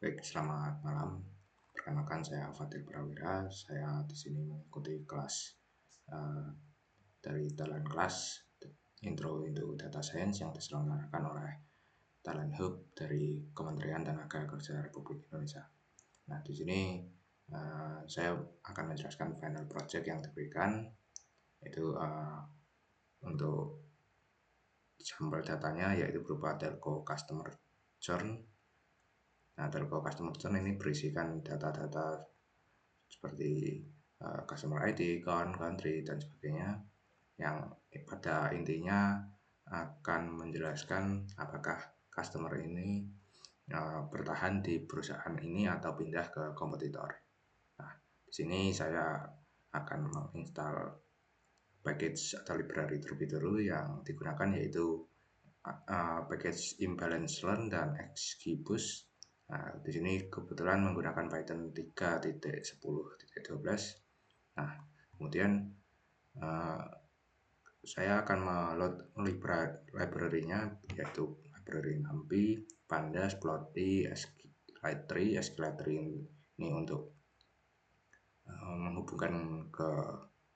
Baik, selamat malam. Perkenalkan saya Fadil Prawira. Saya di sini mengikuti kelas uh, dari Talent Class Intro into Data Science yang diselenggarakan oleh Talent Hub dari Kementerian Tenaga Kerja Republik Indonesia. Nah, di sini saya akan menjelaskan final project yang diberikan, itu untuk sampel datanya yaitu berupa telco customer churn. Nah, telco customer churn ini berisikan data-data seperti customer ID, account, country, dan sebagainya, yang pada intinya akan menjelaskan apakah customer ini bertahan di perusahaan ini atau pindah ke kompetitor. Nah, di sini saya akan menginstal package atau library terlebih dahulu yang digunakan, yaitu package imbalance learn dan XGBoost. Nah, di sini kebetulan menggunakan Python 3.10.12. Nah, kemudian saya akan meload library-nya, yaitu library NumPy, Pandas, Plotly, SQLite3 ini untuk menghubungkan ke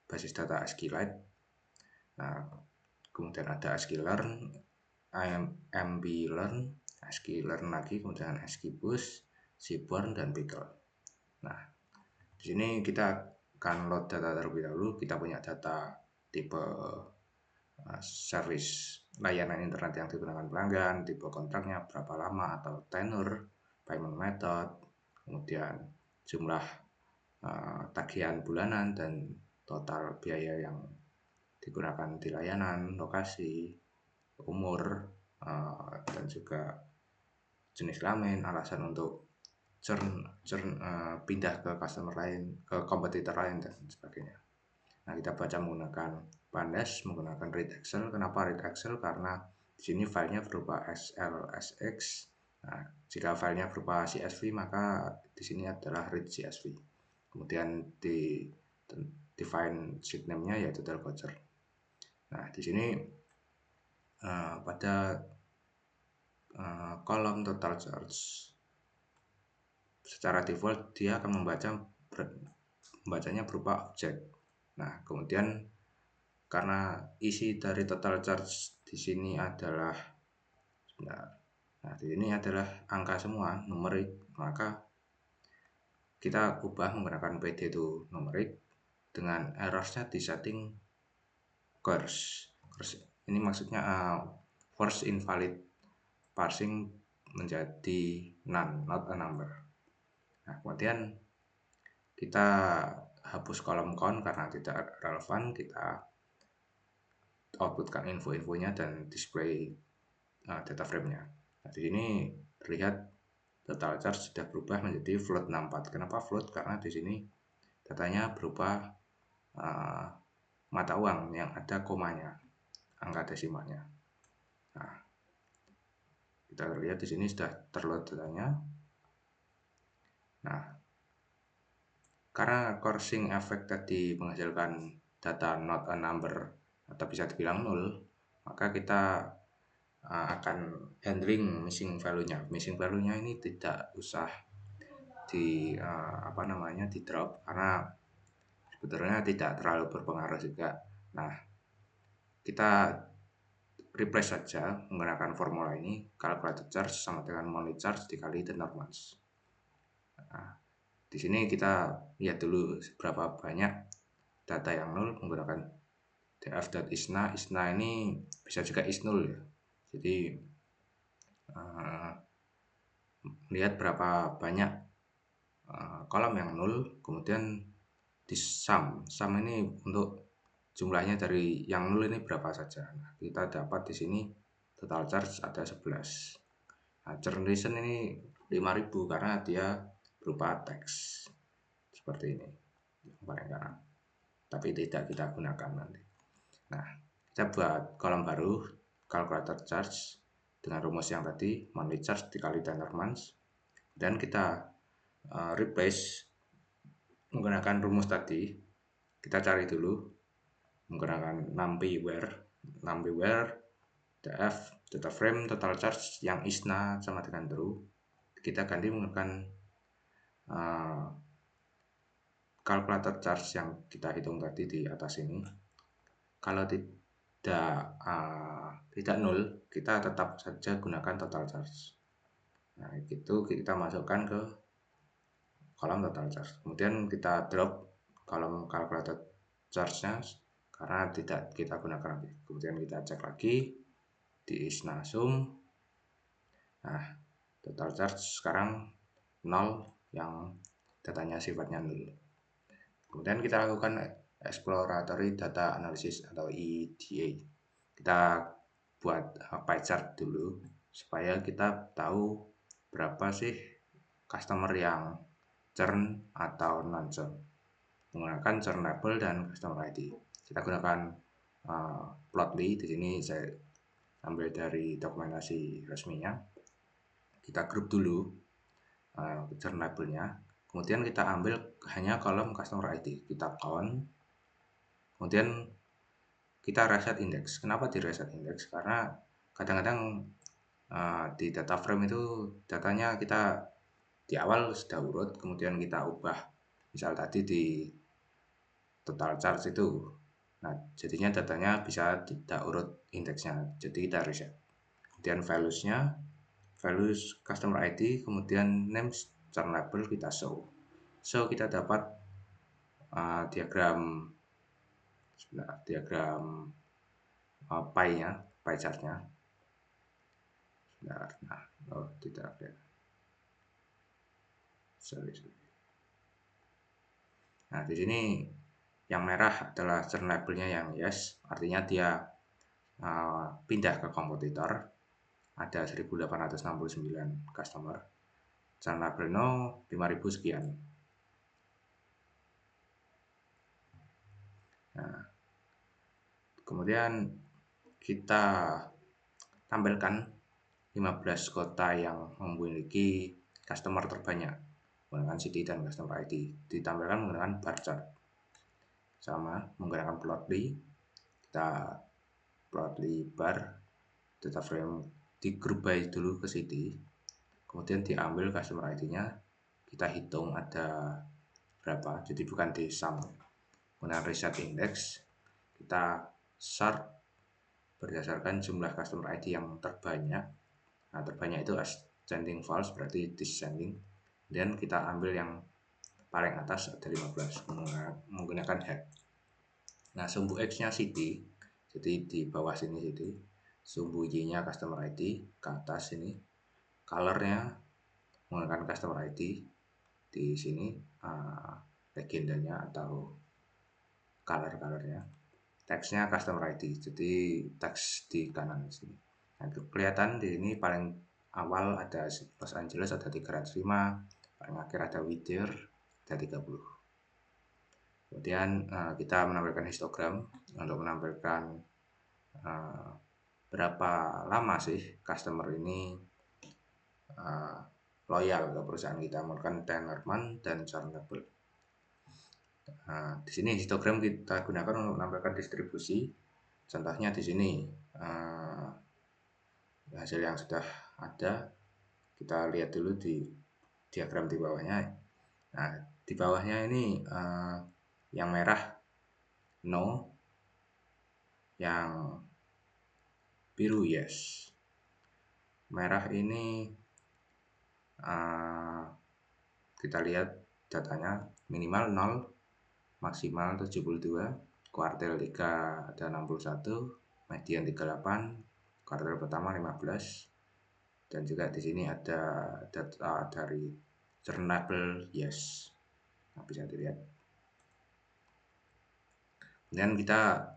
basis data SQLite. Nah, kemudian ada sklearn, mblearn, sklearn lagi, kemudian skboost, seaborn, dan pickle. Nah, di sini kita akan load data terlebih dahulu. Kita punya data tipe service layanan internet yang digunakan pelanggan, tipe kontraknya berapa lama atau tenure, payment method, kemudian jumlah tagihan bulanan, dan total biaya yang digunakan di layanan, lokasi, umur, dan juga jenis kelamin, alasan untuk pindah ke customer lain, ke kompetitor lain, dan sebagainya. Nah, kita baca menggunakan Pandas, menggunakan read Excel. Kenapa read Excel? Karena di sini filenya berupa XLSX. Nah, jika filenya berupa CSV, maka di sini adalah read CSV. Kemudian define sheet name-nya yaitu telco churn. Nah, di sini pada kolom total charge, secara default dia akan membacanya berupa objek. Nah, kemudian karena isi dari total charge di sini adalah di sini adalah angka semua, numerik, maka kita ubah menggunakan PD to numerik dengan error-nya di setting curse. Ini maksudnya first invalid parsing menjadi none, not a number. Nah, kemudian kita hapus kolom count karena tidak relevan. Kita outputkan info-infonya dan display data frame-nya. Nah, di sini terlihat total charge sudah berubah menjadi float 64. Kenapa float? Karena di sini datanya berupa mata uang yang ada komanya, angka desimalnya. Nah, kita lihat di sini sudah terload datanya. Nah, karena coursing effect tadi menghasilkan data not a number atau bisa dibilang nol, maka kita akan handling missing value-nya. Missing value-nya ini tidak usah di di drop karena sebetulnya tidak terlalu berpengaruh juga. Nah, kita replace saja menggunakan formula ini, calculated charge sama dengan monthly charge dikali the months. Nah, di sini kita lihat dulu seberapa banyak data yang nol menggunakan df.isna. Isna ini bisa juga is0 ya. Jadi lihat berapa banyak kolom yang nol, kemudian di sum ini untuk jumlahnya dari yang nol ini berapa saja. Nah, kita dapat di sini total charge ada 11. Nah, churn reason ini 5000 karena dia berupa teks seperti ini yang paling kanan, tapi tidak kita gunakan nanti. Nah, kita buat kolom baru, calculator charge dengan rumus yang tadi, monthly charge dikali tenor months, dan kita replace menggunakan rumus tadi. Kita cari dulu menggunakan numpy where df data frame total charge yang isna sama dengan true kita ganti menggunakan kalkulator charge yang kita hitung tadi di atas ini. Kalau tidak nol, kita tetap saja gunakan total charge. Nah, itu kita masukkan ke kolom total charge. Kemudian kita drop kolom kalkulator charge-nya karena tidak kita gunakan lagi. Kemudian kita cek lagi di isnasum. Nah, total charge sekarang 0 yang datanya sifatnya 0. Kemudian kita lakukan exploratory data analysis atau EDA. Kita buat pie chart dulu supaya kita tahu berapa sih customer yang churn atau non churn menggunakan churn label dan customer ID. Kita gunakan Plotly. Di sini saya ambil dari dokumentasi resminya. Kita grup dulu churn labelnya. Kemudian kita ambil hanya kolom customer ID. Kita count. Kemudian kita reset index. Kenapa di reset index? Karena kadang-kadang di data frame itu datanya kita di awal sudah urut, kemudian kita ubah. Misal tadi di total charge itu, nah jadinya datanya bisa tidak urut indeksnya. Jadi kita reset. Kemudian values customer ID, kemudian name churn label kita show. So kita dapat diagram pie chartnya. Nah, tidak ada. Sorry. Nah, di sini yang merah adalah churn labelnya yang yes, artinya dia pindah ke kompetitor. Ada 1869 customer. Churn label no 5000 sekian. Nah, kemudian kita tampilkan 15 kota yang memiliki customer terbanyak menggunakan city dan customer ID. Ditampilkan menggunakan bar chart. Sama menggunakan Plotly. Kita Plotly bar data frame di group by dulu ke city. Kemudian diambil customer ID-nya. Kita hitung ada berapa. Jadi bukan di sum. Menggunakan reset index. Kita sort berdasarkan jumlah customer ID yang terbanyak. Nah, terbanyak itu ascending false, berarti descending. Dan kita ambil yang paling atas ada 15 menggunakan head. Nah, sumbu X-nya city, jadi di bawah sini city. Sumbu Y-nya customer ID ke atas sini. Color-nya menggunakan customer ID di sini, legendanya atau color-colornya. Text-nya customer ID, jadi teks di kanan sini. Nah, kelihatan di sini paling awal ada Los Angeles ada 305, paling akhir ada Whittier ada 30. Kemudian kita menampilkan histogram untuk menampilkan berapa lama sih customer ini loyal ke perusahaan kita menggunakan tenor month dan churn label. Di sini histogram kita gunakan untuk menampilkan distribusi. Contohnya di sini hasil yang sudah ada, kita lihat dulu di diagram di bawahnya. Nah, di bawahnya ini yang merah no, yang biru yes. Merah ini kita lihat datanya minimal 0, maksimal 72, kuartil 3 ada 61, median 38, kuartil pertama 15. Dan juga di sini ada data dari churn label yes. Nah, bisa dilihat. Kemudian kita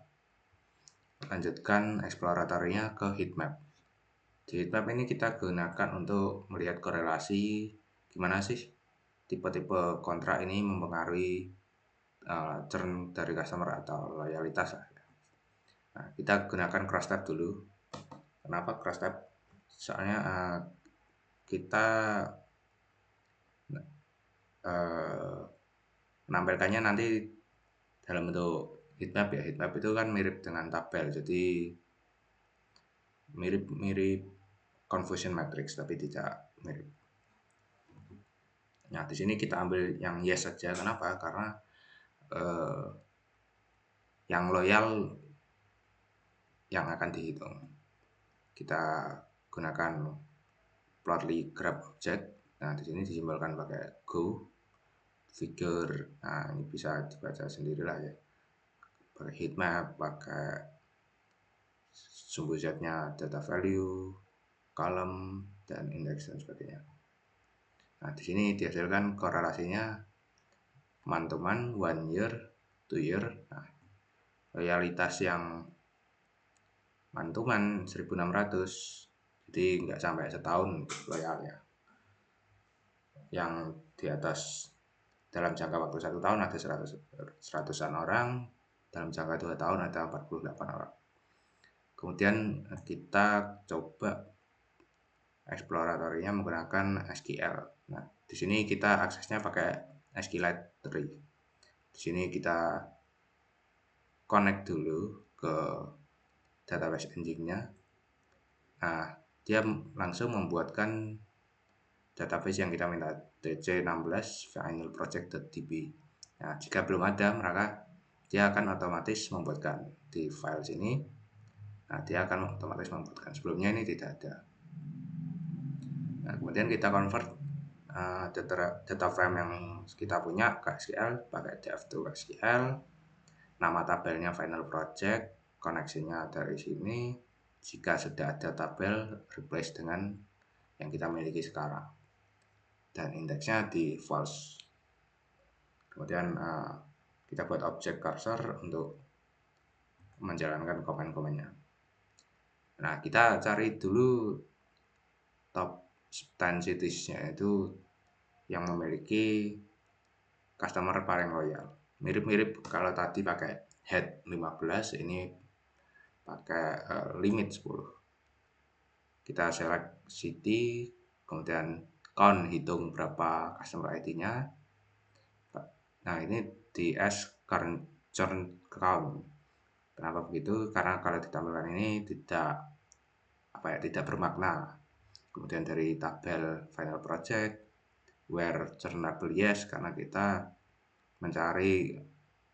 lanjutkan eksploratorinya ke heatmap. Di heatmap ini kita gunakan untuk melihat korelasi gimana sih tipe-tipe kontrak ini mempengaruhi churn dari customer atau loyalitas. Nah, kita gunakan cross tab dulu. Kenapa cross tab? Soalnya kita menampilkannya nanti dalam bentuk heatmap ya. Heatmap itu kan mirip dengan tabel, jadi mirip confusion matrix tapi tidak mirip. Nah, di sini kita ambil yang yes saja. Kenapa? Karena yang loyal yang akan dihitung. Kita gunakan plotly grab object. Nah, di sini disimbolkan pakai go figure. Nah, ini bisa dibaca sendirilah ya. Pakai heat map, pakai sumbu z-nya data value, column, dan index dan sebagainya. Nah, di sini dihasilkan korelasinya month to month, 1 year, 2 year. Nah, loyalitas yang month to month 1600, jadi nggak sampai setahun loyalnya. Yang di atas dalam jangka waktu 1 tahun ada 100-an orang, dalam jangka 2 tahun ada 48 orang. Kemudian kita coba eksploratorinya menggunakan SQL. Nah, di sini kita aksesnya pakai SQLite Tree. Di sini kita connect dulu ke database engine-nya. Nah, dia langsung membuatkan database yang kita minta, dc16 final project.db. Nah, jika belum ada, maka dia akan otomatis membuatkan di file sini. Nah, dia akan otomatis membuatkan. Sebelumnya ini tidak ada. Nah, kemudian kita convert data frame yang kita punya ke SQL pakai df2 SQL. Nama tabelnya final project, koneksinya dari sini. Jika sudah ada tabel, replace dengan yang kita miliki sekarang. Dan indeksnya di false. Kemudian kita buat objek cursor untuk menjalankan komen-komennya. Nah, kita cari dulu top 10 cities-nya itu yang memiliki customer paling loyal. Mirip-mirip kalau tadi pakai head 15, ini pakai limit 10. Kita select city, kemudian count, hitung berapa customer ID-nya. Nah, ini di as current churn count. Kenapa begitu? Karena kalau ditampilkan ini tidak bermakna. Kemudian dari tabel final project, where churnable yes, karena kita mencari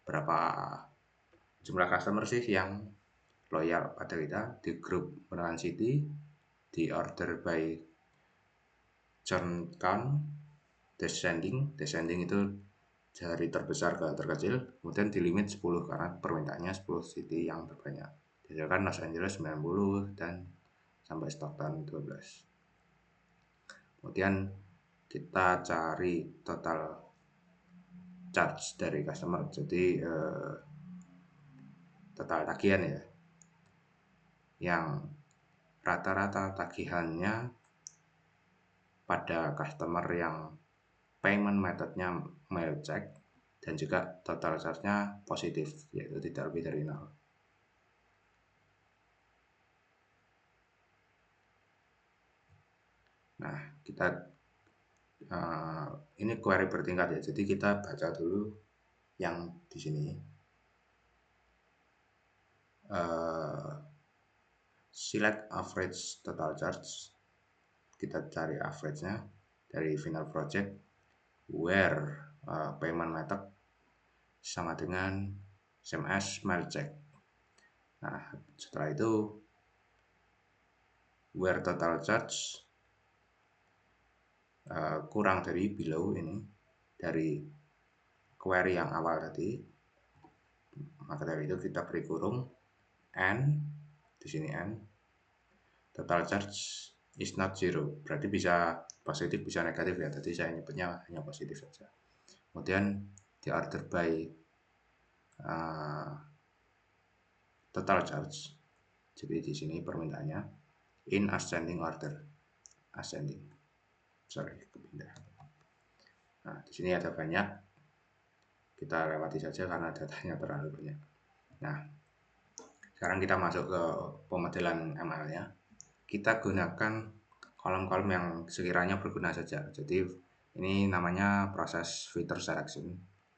berapa jumlah customer sih yang loyal pada kita, di grup menggunakan city, di order by churn count, descending itu dari terbesar ke terkecil, kemudian di limit 10 karena permintaannya 10 city yang terbanyak. Dihasilkan Los Angeles 90 dan sampai Stockton 12. Kemudian kita cari total charge dari customer, jadi total tagihan ya, yang rata-rata tagihannya pada customer yang payment methodnya mail check dan juga total charge-nya positif, yaitu tidak lebih dari 0. Nah, kita ini query bertingkat ya, jadi kita baca dulu yang di sini. Select average total charge, kita cari average-nya dari final project, where payment method sama dengan same as mail check. Nah, setelah itu where total charge kurang dari below ini, dari query yang awal tadi, maka dari itu kita beri kurung and di sini and total charge is not zero, berarti bisa positif bisa negatif ya, tadi saya nyebutnya hanya positif saja. Kemudian di order by total charge, jadi di sini permintaannya in ascending order, kepindah. Nah, di sini ada banyak, kita lewati saja karena datanya terlalu banyak. Nah, sekarang kita masuk ke pemodelan ML-nya. Kita gunakan kolom-kolom yang sekiranya berguna saja. Jadi ini namanya proses filter selection.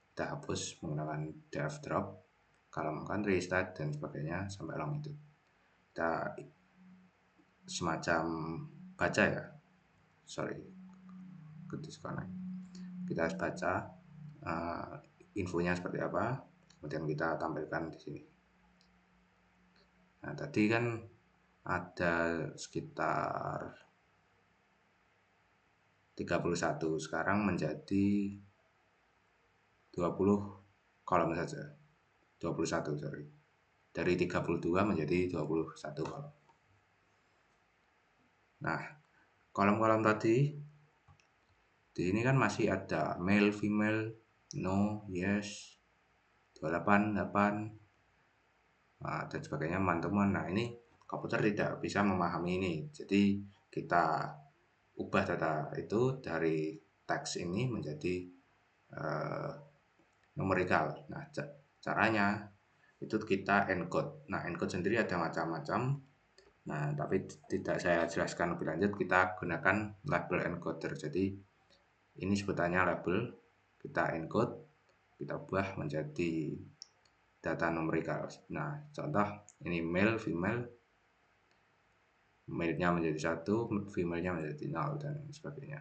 Kita hapus menggunakan def drop, column country, state, dan sebagainya sampai long itu. Kita semacam baca ya. Sorry, ke disconnect. kita harus baca infonya seperti apa, kemudian kita tampilkan di sini. Nah, tadi kan ada sekitar 31, sekarang menjadi 20 kolom saja. 21, sorry. Dari 32 menjadi 21 kolom. Nah, kolom-kolom tadi di sini kan masih ada male, female, no, yes, 28, 8, dan sebagainya, teman-teman. Nah, ini komputer tidak bisa memahami ini. Jadi kita ubah data itu dari teks ini menjadi numerikal. Nah, caranya itu kita encode. Nah, encode sendiri ada macam-macam. Nah, tapi tidak saya jelaskan lebih lanjut. Kita gunakan label encoder. Jadi ini sebutannya label. Kita encode, kita ubah menjadi data numerikal. Nah, contoh ini male, female, male-nya menjadi 1, female-nya menjadi 0, dan sebagainya.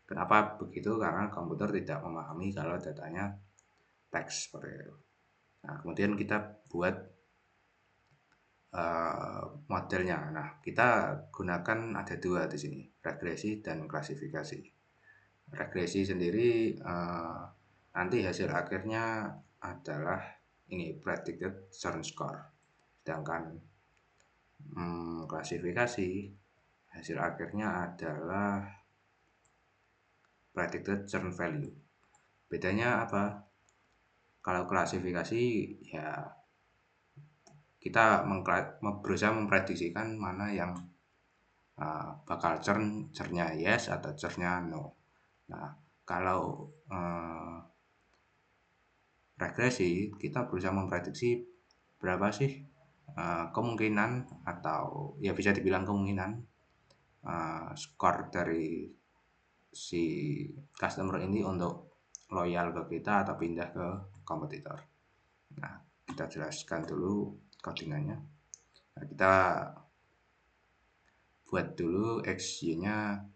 Kenapa begitu? Karena komputer tidak memahami kalau datanya teks seperti itu. Nah, kemudian kita buat modelnya. Nah, kita gunakan ada 2 di sini, regresi dan klasifikasi. Regresi sendiri nanti hasil akhirnya adalah ini predicted churn score. Sedangkan klasifikasi hasil akhirnya adalah predicted churn value. Bedanya apa? Kalau klasifikasi ya kita berusaha memprediksikan mana yang bakal churnnya yes atau churnnya no. Nah, kalau regresi kita berusaha memprediksi berapa sih kemungkinan, atau ya bisa dibilang kemungkinan skor dari si customer ini untuk loyal ke kita atau pindah ke kompetitor. Nah, kita jelaskan dulu codingannya. Nah, kita buat dulu XY-nya,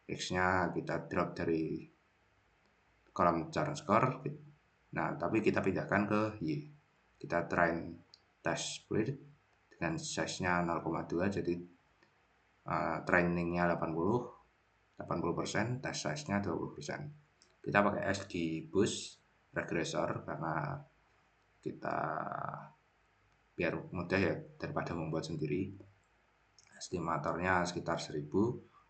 X-nya kita drop dari kolom churn score. Nah, tapi kita pindahkan ke Y. Kita train test split dengan size-nya 0,2, jadi trainingnya 80%, test size-nya 20%. Kita pakai XGBoost regressor karena kita biar mudah ya daripada membuat sendiri. Estimatornya sekitar 1000,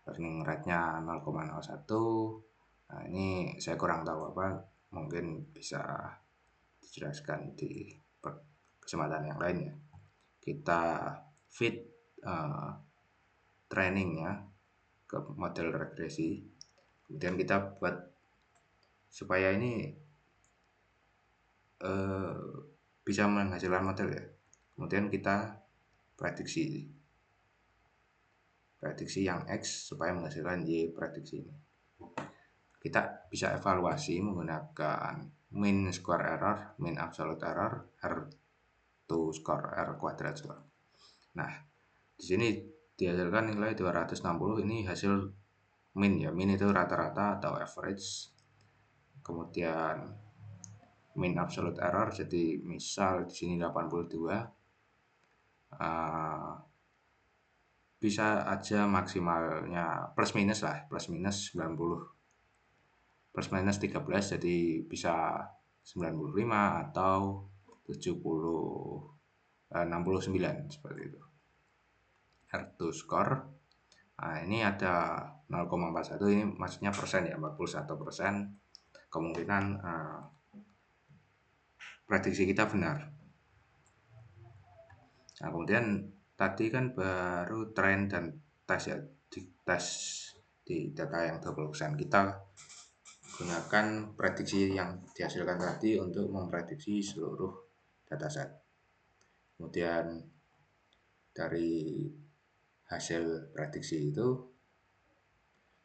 learning rate-nya 0,01. Nah, ini saya kurang tahu apa, mungkin bisa dijelaskan di kesempatan yang lainnya. Kita fit trainingnya ke model regresi, kemudian kita buat supaya ini bisa menghasilkan model ya. Kemudian kita prediksi yang X supaya menghasilkan Y prediksi ini. Kita bisa evaluasi menggunakan mean square error, mean absolute error, R2 score, R kuadrat score. Nah, di sini dihasilkan nilai 260, ini hasil mean ya. Mean itu rata-rata atau average. Kemudian mean absolute error, jadi misal di sini 82, bisa aja maksimalnya plus minus 90, plus minus 13, jadi bisa 95 atau 69 seperti itu. R2 score. Nah, ini ada 0,41, ini maksudnya persen ya, 41% kemungkinan prediksi kita benar. Nah, kemudian tadi kan baru train dan tes ya, tes di data yang 20%. Kita gunakan prediksi yang dihasilkan tadi untuk memprediksi seluruh dataset. Kemudian dari hasil prediksi itu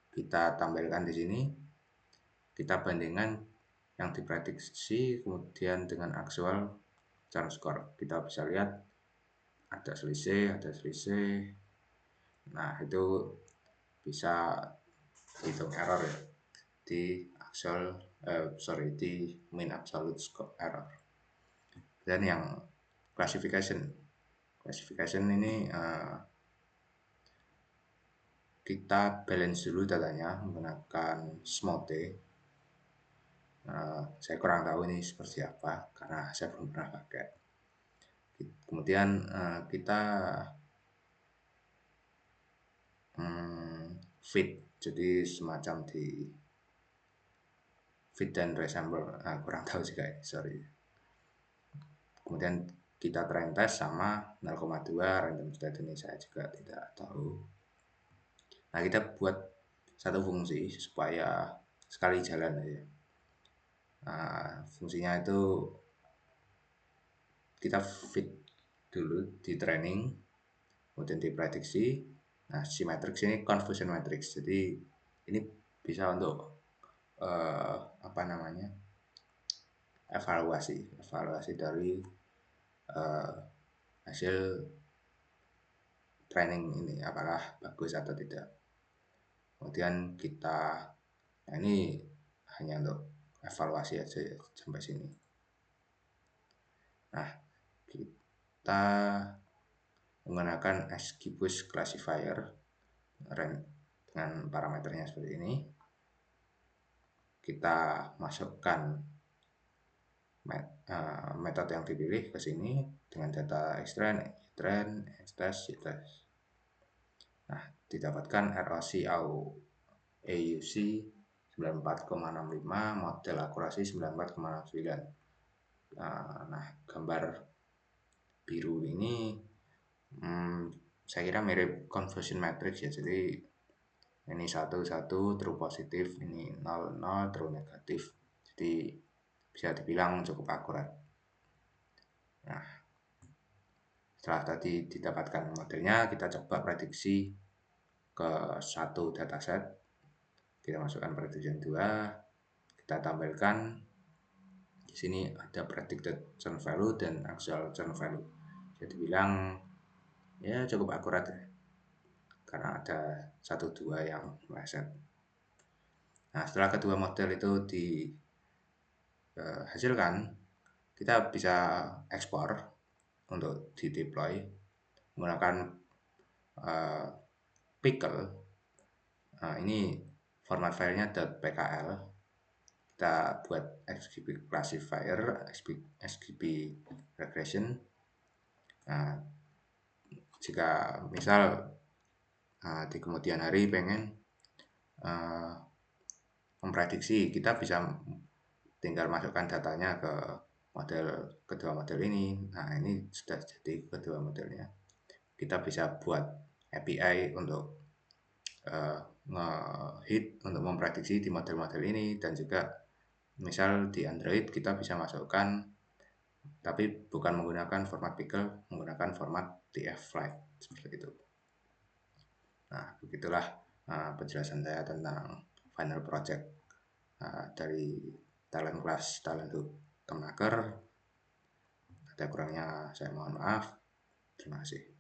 kita tampilkan di sini, kita bandingkan yang diprediksi kemudian dengan aktual churn score. Kita bisa lihat ada selisih. Nah, itu bisa hitung error ya di di mean absolute scope error. Dan yang classification ini kita balance dulu datanya menggunakan Smote. Saya kurang tahu ini seperti apa karena saya belum pernah pakai. Kemudian kita fit, jadi semacam di fit dan resemble, kurang tahu juga, sorry. Kemudian kita train test sama 0,2 random state, ini saya juga tidak tahu. Nah, kita buat satu fungsi supaya sekali jalan aja. Fungsinya itu kita fit dulu di training, kemudian di prediksi. Nah, si matrix ini confusion matrix, jadi ini bisa untuk evaluasi dari hasil training ini apakah bagus atau tidak. Kemudian kita, nah ini hanya untuk evaluasi aja ya, sampai sini. Nah, kita menggunakan XGBoost classifier dengan parameternya seperti ini. Kita masukkan metode yang dipilih ke sini dengan data xtrain, ytrain, xtest, ytest. Nah, didapatkan ROC AUC 94,65, model akurasi 94,69. Nah, gambar biru ini saya kira mirip confusion matrix ya, jadi ini 1 true positif, ini 0 true negatif, jadi bisa dibilang cukup akurat. Nah, setelah tadi didapatkan modelnya, kita coba prediksi ke satu dataset. Kita masukkan prediction 2, kita tampilkan di sini ada predicted churn value dan actual churn value. Jadi bilang ya cukup akurat ya, karena ada 1-2 yang meleset. Nah, setelah kedua model itu dihasilkan, kita bisa ekspor untuk di deploy menggunakan pickle. Ini format filenya .pkl. Kita buat XGB classifier, XGB regression. Nah, jika misal di kemudian hari pengen memprediksi, kita bisa tinggal masukkan datanya ke kedua model ini. Nah, ini sudah jadi kedua modelnya. Kita bisa buat API untuk nge-hit untuk memprediksi di model-model ini, dan juga misal di Android kita bisa masukkan tapi bukan menggunakan format pickle, menggunakan format TF-Flight seperti itu. Nah, begitulah penjelasan saya tentang final project dari talent class Talenthub Kemnaker. Ada kurangnya saya mohon maaf. Terima kasih.